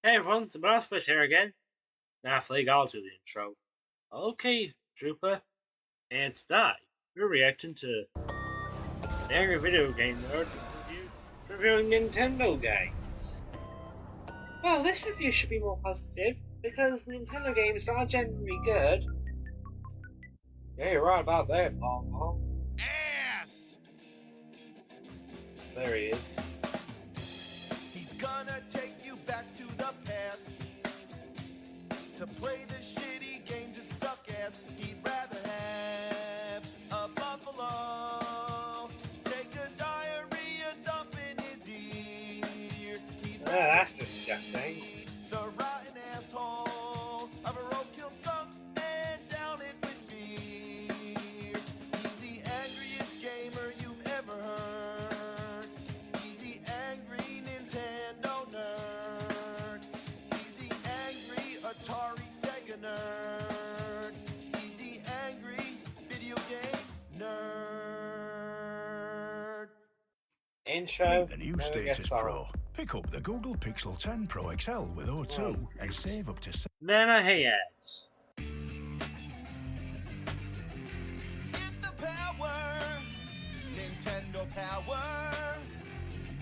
Hey everyone, it's Bossfish here again. Now, Flake, I'll do the intro. Okay, Trooper, and today we're reacting to an angry video game nerd reviewing Nintendo games. Well, this review should be more positive because Nintendo games are generally good. Yeah, you're right about that, Paul. Ass! There he is. He's gonna take you back to the past to play the shitty games that suck ass. He'd rather have a buffalo take a diarrhea dump in his ear. He'd That's rather disgusting. be the rotten asshole of a roadkill skunk and down it with beer. He's the angriest gamer you've ever heard. He's the angry Nintendo nerd. He's the angry Atari Sega nerd. He's the angry video game nerd. Intro. Meet the new Never Status gets old. Pro. Pick up the Google Pixel 10 Pro XL with O2 and save up to Man, I hate ads. Get the power, Nintendo power.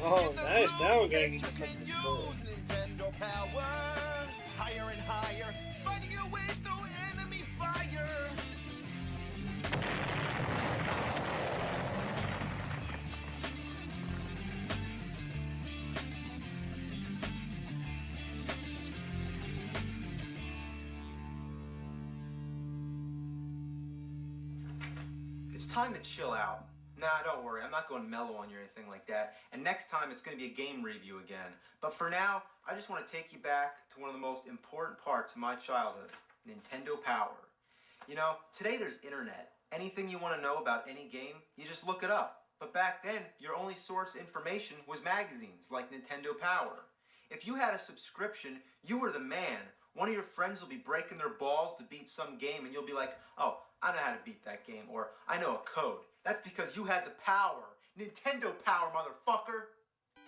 Oh, Get the nice. Now we're groove getting that into you something can cool. use, Nintendo power. Higher and higher, fighting your way through enemy fire. It's time to chill out. Nah, don't worry, I'm not going mellow on you or anything like that. And next time it's going to be a game review again. But for now, I just want to take you back to one of the most important parts of my childhood, Nintendo Power. You know, today there's internet. Anything you want to know about any game, you just look it up. But back then, your only source information was magazines like Nintendo Power. If you had a subscription, you were the man. One of your friends will be breaking their balls to beat some game and you'll be like, oh, I know how to beat that game, or I know a code. That's because you had the power. Nintendo Power, motherfucker!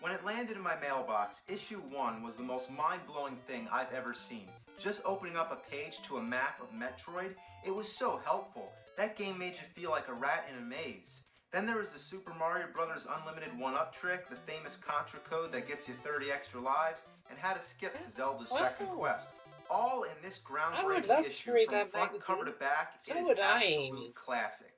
When it landed in my mailbox, issue 1 was the most mind-blowing thing I've ever seen. Just opening up a page to a map of Metroid, it was so helpful. That game made you feel like a rat in a maze. Then there was the Super Mario Bros. Unlimited 1-up trick, the famous Contra code that gets you 30 extra lives, and how to skip to Zelda's second quest. All in this groundbreaking love to issue read from that front magazine. cover to back. So It is would I, absolute Amy. classic.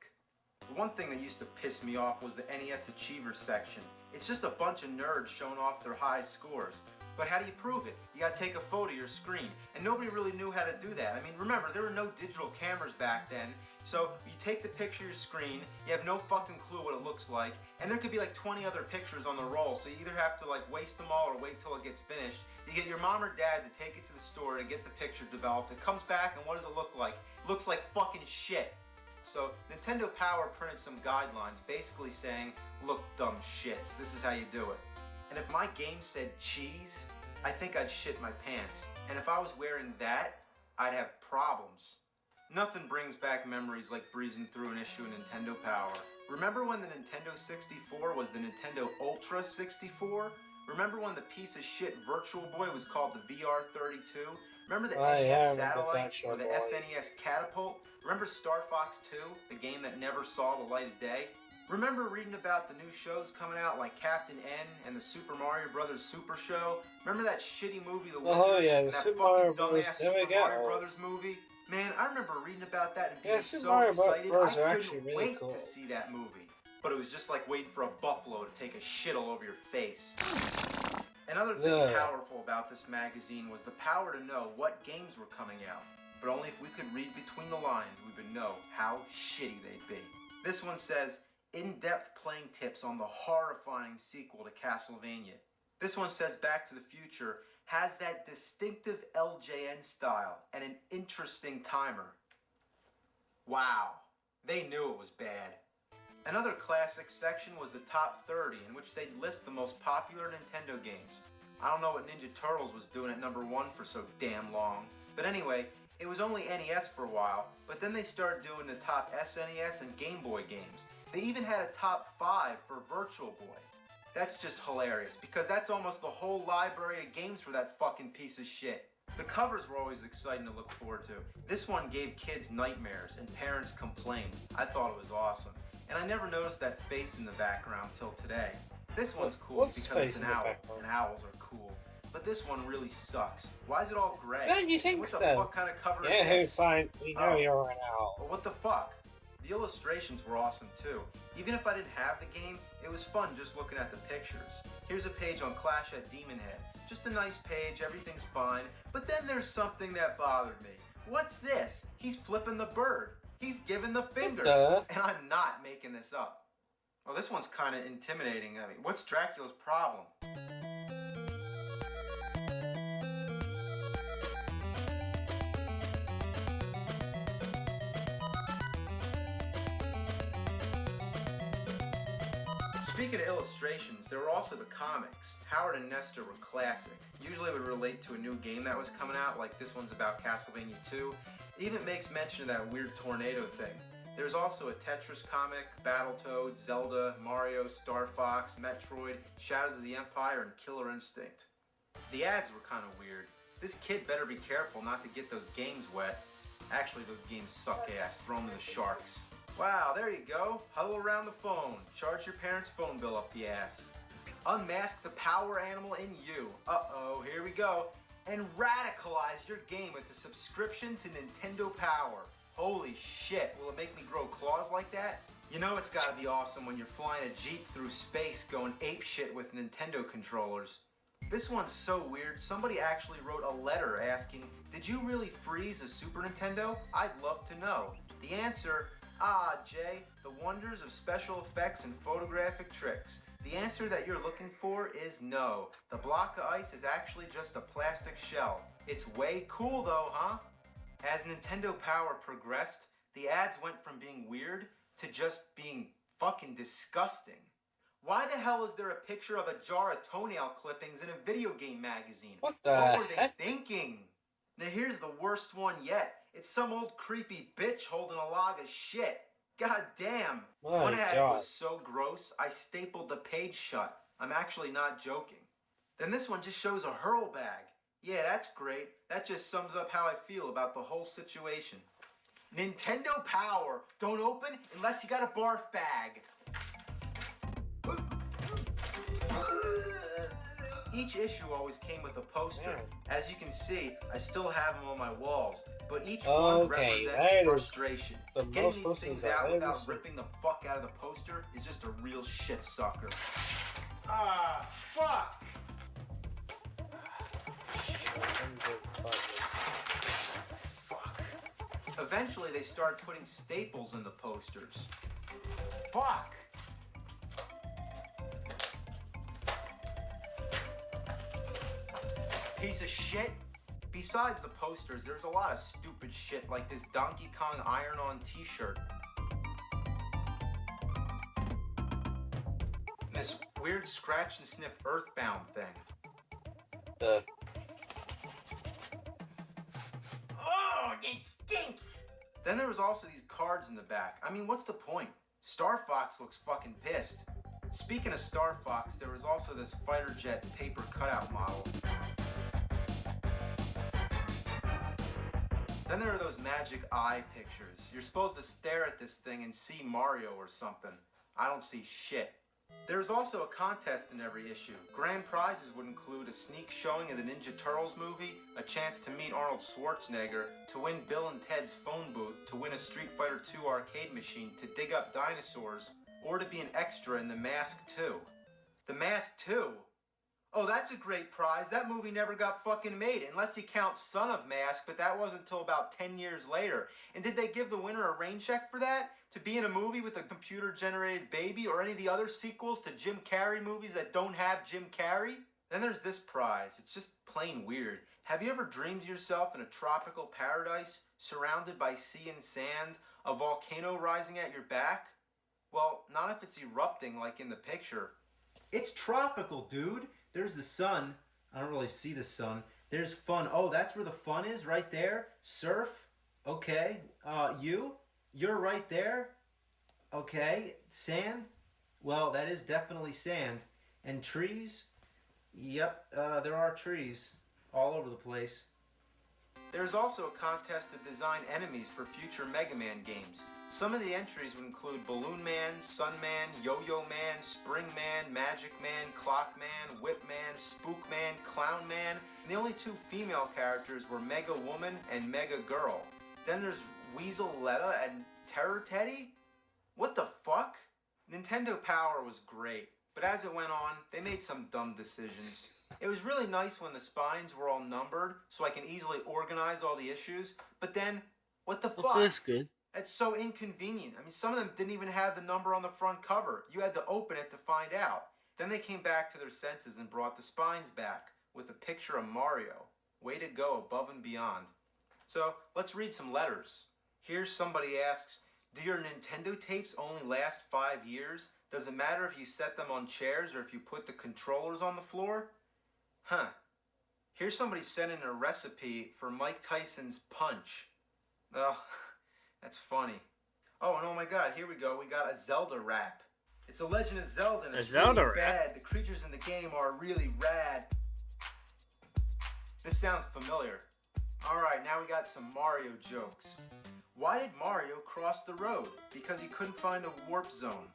The one thing that used to piss me off was the NES Achievers section. It's just a bunch of nerds showing off their high scores. But how do you prove it? You gotta take a photo of your screen. And nobody really knew how to do that. I mean, remember, there were no digital cameras back then. So you take the picture of your screen, you have no fucking clue what it looks like, and there could be like 20 other pictures on the roll, so you either have to like waste them all or wait till it gets finished. You get your mom or dad to take it to the store to get the picture developed. It comes back, and what does it look like? It looks like fucking shit. So Nintendo Power printed some guidelines basically saying, look, dumb shits, this is how you do it. And if my game said cheese, I think I'd shit my pants. And if I was wearing that, I'd have problems. Nothing brings back memories like breezing through an issue of Nintendo Power. Remember when the Nintendo 64 was the Nintendo Ultra 64? Remember when the piece of shit Virtual Boy was called the VR32? Remember the Oh, yeah, I NES remember Satellite that or short the boy. SNES Catapult? Remember Star Fox 2, the game that never saw the light of day? Remember reading about the new shows coming out like Captain N and the Super Mario Bros. Super Show? Remember that shitty movie The Wizard? Oh, yeah, the and that Super fucking Mario Bros. dumbass never Super get Mario old. Brothers movie? Man, I remember reading about that and being Yeah, Super so Mario excited. Bros. I are actually couldn't really wait cool. to see that movie. But it was just like waiting for a buffalo to take a shit all over your face. Another thing Ugh. powerful about this magazine was the power to know what games were coming out. But only if we could read between the lines, we would know how shitty they'd be. This one says, in-depth playing tips on the horrifying sequel to Castlevania. This one says Back to the Future has that distinctive LJN style and an interesting timer. Wow, they knew it was bad. Another classic section was the top 30, in which they'd list the most popular Nintendo games. I don't know what Ninja Turtles was doing at number 1 for so damn long. But anyway, it was only NES for a while, but then they started doing the top SNES and Game Boy games. They even had a top 5 for Virtual Boy. That's just hilarious, because that's almost the whole library of games for that fucking piece of shit. The covers were always exciting to look forward to. This one gave kids nightmares, and parents complained. I thought it was awesome. And I never noticed that face in the background till today. This one's cool What's because face it's in an the owl, background? and owls are cool. But this one really sucks. Why is it all gray? Don't you think What the so? fuck kind of cover Yeah, is this? Hussein, we know Oh. you're an owl. Well, what the fuck? The illustrations were awesome too. Even if I didn't have the game, it was fun just looking at the pictures. Here's a page on Clash at Demon Head. Just a nice page, everything's fine. But then there's something that bothered me. What's this? He's flipping the bird. He's giving the finger. Duh. And I'm not making this up. Well, this one's kind of intimidating. I mean, what's Dracula's problem? Speaking of illustrations, there were also the comics. Howard and Nestor were classic. Usually would relate to a new game that was coming out, like this one's about Castlevania 2. It even makes mention of that weird tornado thing. There's also a Tetris comic, Battletoads, Zelda, Mario, Star Fox, Metroid, Shadows of the Empire, and Killer Instinct. The ads were kind of weird. This kid better be careful not to get those games wet. Actually, those games suck ass. Throw them to the sharks. Wow, there you go. Huddle around the phone. Charge your parents' phone bill up the ass. Unmask the power animal in you. Uh-oh, here we go. And radicalize your game with a subscription to Nintendo Power. Holy shit, will it make me grow claws like that? You know it's gotta be awesome when you're flying a Jeep through space going apeshit with Nintendo controllers. This one's so weird, somebody actually wrote a letter asking, did you really freeze a Super Nintendo? I'd love to know. The answer, Jay, the wonders of special effects and photographic tricks. The answer that you're looking for is no. The block of ice is actually just a plastic shell. It's way cool though, huh? As Nintendo Power progressed, the ads went from being weird to just being fucking disgusting. Why the hell is there a picture of a jar of toenail clippings in a video game magazine? What the What were heck? they thinking? Now here's the worst one yet. It's some old creepy bitch holding a log of shit. God damn. My One ad God. was so gross, I stapled the page shut. I'm actually not joking. Then this one just shows a hurl bag. Yeah, that's great. That just sums up how I feel about the whole situation. Nintendo Power. Don't open unless you got a barf bag. Each issue always came with a poster. Yeah. As you can see, I still have them on my walls, but each one Okay, represents that is frustration. the Getting most these posters things I've out ever without seen. ripping the fuck out of the poster is just a real shit sucker. Ah, fuck! Fuck. Eventually, they started putting staples in the posters. Fuck! Piece of shit. Besides the posters, there's a lot of stupid shit like this Donkey Kong iron-on t-shirt. And this weird scratch and sniff Earthbound thing. The Oh, it stinks! Then there was also these cards in the back. I mean, what's the point? Star Fox looks fucking pissed. Speaking of Star Fox, there was also this fighter jet paper cutout model. Then there are those magic eye pictures. You're supposed to stare at this thing and see Mario or something. I don't see shit. There's also a contest in every issue. Grand prizes would include a sneak showing of the Ninja Turtles movie, a chance to meet Arnold Schwarzenegger, to win Bill and Ted's phone booth, to win a Street Fighter II arcade machine, to dig up dinosaurs, or to be an extra in The Mask 2. The Mask 2? Oh, that's a great prize. That movie never got fucking made, unless you count Son of Mask, but that wasn't until about 10 years later. And did they give the winner a rain check for that? To be in a movie with a computer-generated baby, or any of the other sequels to Jim Carrey movies that don't have Jim Carrey? Then there's this prize. It's just plain weird. Have you ever dreamed yourself in a tropical paradise, surrounded by sea and sand, a volcano rising at your back? Well, not if it's erupting like in the picture. It's tropical, dude. There's the sun. I don't really see the sun. There's fun. Oh, that's where the fun is, right there. Surf. Okay. You're right there. Okay. Sand. Well, that is definitely sand. And trees? Yep, there are trees all over the place. There's also a contest to design enemies for future Mega Man games. Some of the entries would include Balloon Man, Sun Man, Yo-Yo Man, Spring Man, Magic Man, Clock Man, Whip Man, Spook Man, Clown Man, and the only two female characters were Mega Woman and Mega Girl. Then there's Weasel Letta and Terror Teddy? What the fuck? Nintendo Power was great, but as it went on, they made some dumb decisions. It was really nice when the spines were all numbered, so I can easily organize all the issues, but then, what the fuck? Well, that's good. It's so inconvenient. I mean, some of them didn't even have the number on the front cover. You had to open it to find out. Then they came back to their senses and brought the spines back with a picture of Mario. Way to go, above and beyond. So, let's read some letters. Here somebody asks, do your Nintendo tapes only last 5 years? Does it matter if you set them on chairs or if you put the controllers on the floor? Huh. Here's somebody sending a recipe for Mike Tyson's punch. Oh, that's funny. Oh, and oh my god, here we go. We got a Zelda rap. It's a Legend of Zelda, and it's Zelda really rap? bad. The creatures in the game are really rad. This sounds familiar. Alright, now we got some Mario jokes. Why did Mario cross the road? Because he couldn't find a warp zone.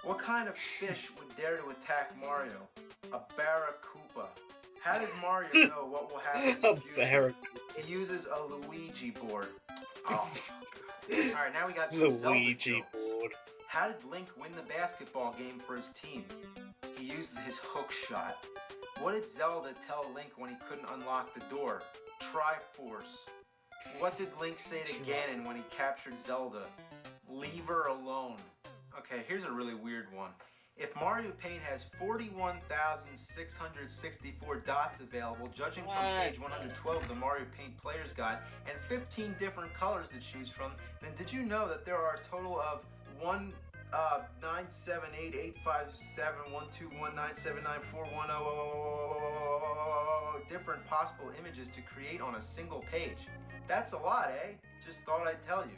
What kind of fish would dare to attack Mario? A barracuda. How does Mario know what will happen in the future? Barracuda. He uses a Luigi board. Oh. Alright, now we got some Zelda Luigi jokes. board. How did Link win the basketball game for his team? He used his hook shot. What did Zelda tell Link when he couldn't unlock the door? Triforce. What did Link say to Ganon when he captured Zelda? Leave her alone. Okay, here's a really weird one. If Mario Paint has 41,664 dots available, judging from page 112 of the Mario Paint Player's Guide, and 15 different colors to choose from, then did you know that there are a total of 978857121979410 different possible images to create on a single page? That's a lot, eh? Just thought I'd tell you.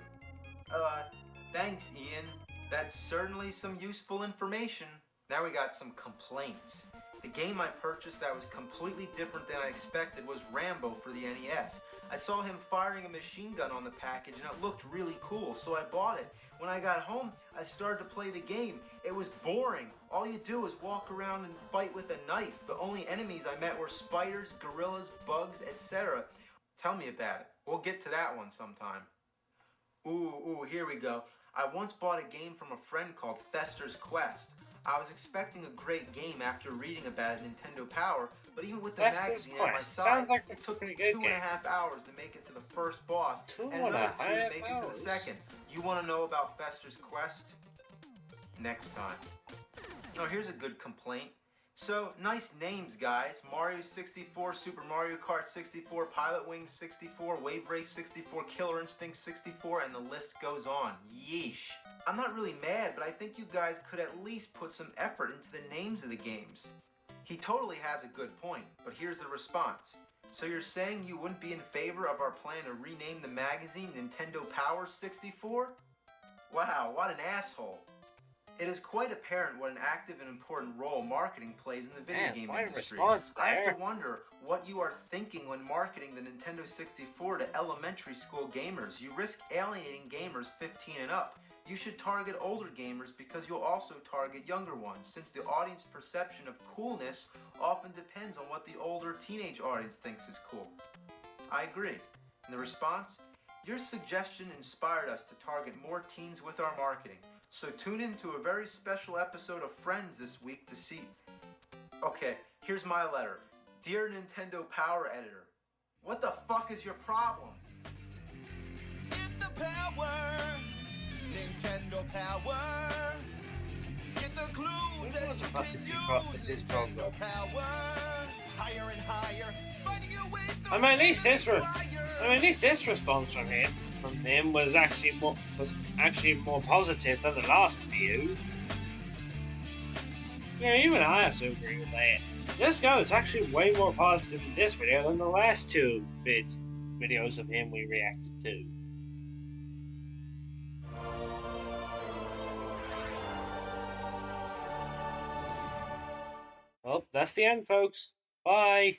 Thanks, Ian. That's certainly some useful information. Now we got some complaints. The game I purchased that was completely different than I expected was Rambo for the NES. I saw him firing a machine gun on the package and it looked really cool, so I bought it. When I got home, I started to play the game. It was boring. All you do is walk around and fight with a knife. The only enemies I met were spiders, gorillas, bugs, etc. Tell me about it. We'll get to that one sometime. Ooh, here we go. I once bought a game from a friend called Fester's Quest. I was expecting a great game after reading about it at Nintendo Power, but even with the Fester's magazine at my Quest side, sounds like a it took me pretty good 2.5 hours to make it to the first boss, and another 2 to make it to the second. You want to know about Fester's Quest? Next time. Oh, here's a good complaint. So, nice names, guys. Mario 64, Super Mario Kart 64, Pilot Wings 64, Wave Race 64, Killer Instinct 64, and the list goes on. Yeesh. I'm not really mad, but I think you guys could at least put some effort into the names of the games. He totally has a good point, but here's the response. So you're saying you wouldn't be in favor of our plan to rename the magazine Nintendo Power 64? Wow, what an asshole. It is quite apparent what an active and important role marketing plays in the video game industry. I have to wonder what you are thinking when marketing the Nintendo 64 to elementary school gamers. You risk alienating gamers 15 and up. You should target older gamers because you'll also target younger ones, since the audience perception of coolness often depends on what the older teenage audience thinks is cool. I agree. And the response? Your suggestion inspired us to target more teens with our marketing. So tune in to a very special episode of Friends this week to see... Okay, here's my letter. Dear Nintendo Power Editor, what the fuck is your problem? Get the power, Nintendo Power. Get the clues that you can use. Nintendo Power, higher and higher, fighting your way through. I mean, at least this response from him was actually more positive than the last few. Yeah, even I have to agree with that. This guy is actually way more positive in this video than the last two videos of him we reacted to. Well, that's the end, folks. Bye.